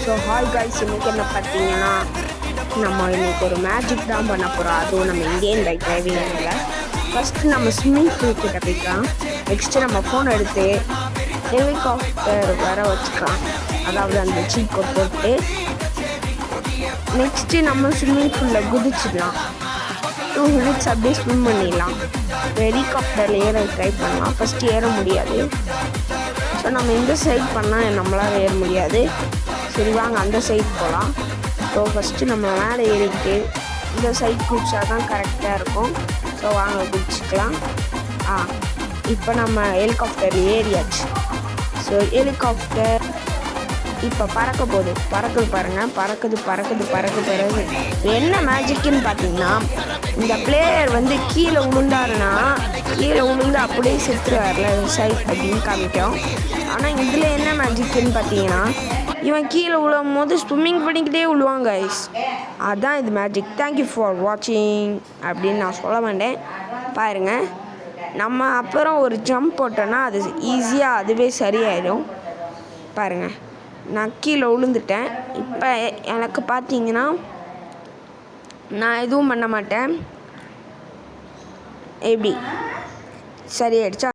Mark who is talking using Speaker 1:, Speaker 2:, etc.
Speaker 1: So hi guys, இன்றைக்கி என்ன பார்த்தீங்கன்னா நம்ம இன்றைக்கி ஒரு மேஜிக் தான் பண்ண போகிறோம். அதுவும் நம்ம இந்தியன் பைக் டிரைவிங்கில் ஃபஸ்ட்டு நம்ம ஸ்விம்மிங் பூல் கிட்ட போய்க்கலாம். நெக்ஸ்ட்டு நம்ம ஃபோன் எடுத்து ஹெலிகாப்டர் வர வச்சுக்கலாம், அதாவது அந்த சீக்கை போட்டு நெக்ஸ்ட்டு நம்ம ஸ்விம்மிங் பூலில் குதிச்சிடலாம். 2 minutes அப்படியே ஸ்விம் பண்ணிடலாம். ஹெலிகாப்டரில் ஏற ட்ரை பண்ணலாம். ஃபஸ்ட்டு ஏற முடியாது. ஸோ நம்ம இந்த சைட் பண்ணால் நம்மளால் ஏற முடியாது. சரி வாங்க அந்த சைட் போகலாம். ஸோ ஃபஸ்ட்டு நம்ம மேலே ஏறிட்டு இந்த சைட் குதிச்சா தான் கரெக்டாக இருக்கும். ஸோ வாங்க குதிச்சிக்கலாம். இப்போ நம்ம ஹெலிகாப்டர் ஏறியாச்சு. ஸோ ஹெலிகாப்டர் இப்போ பறக்குது பாருங்கள், பறக்குது. என்ன மேஜிக்குன்னு பார்த்தீங்கன்னா, இந்த பிளேயர் வந்து கீழே விழுந்து அப்படியே செத்துருவார்ல சைட் அப்படின்னு காமிக்கும். ஆனால் இதில் என்ன மேஜிக்குன்னு பார்த்தீங்கன்னா, இவன் கீழே விழும் போது ஸ்விம்மிங் பண்ணிக்கிட்டே விழுவாங்க கைஸ். அதுதான் இது மேஜிக். தேங்க்யூ ஃபார் வாட்சிங் அப்படின்னு நான் சொல்ல மாட்டேன். பாருங்கள், நம்ம அப்புறம் ஒரு ஜம்ப் போட்டோன்னா அது ஈஸியாக அதுவே சரியாயிடும். பாருங்கள், நான் கீழே விழுந்துட்டேன். இப்போ எனக்கு பார்த்தீங்கன்னா நான் எதுவும் பண்ண மாட்டேன். எப்படி சரியாயிடுச்சா?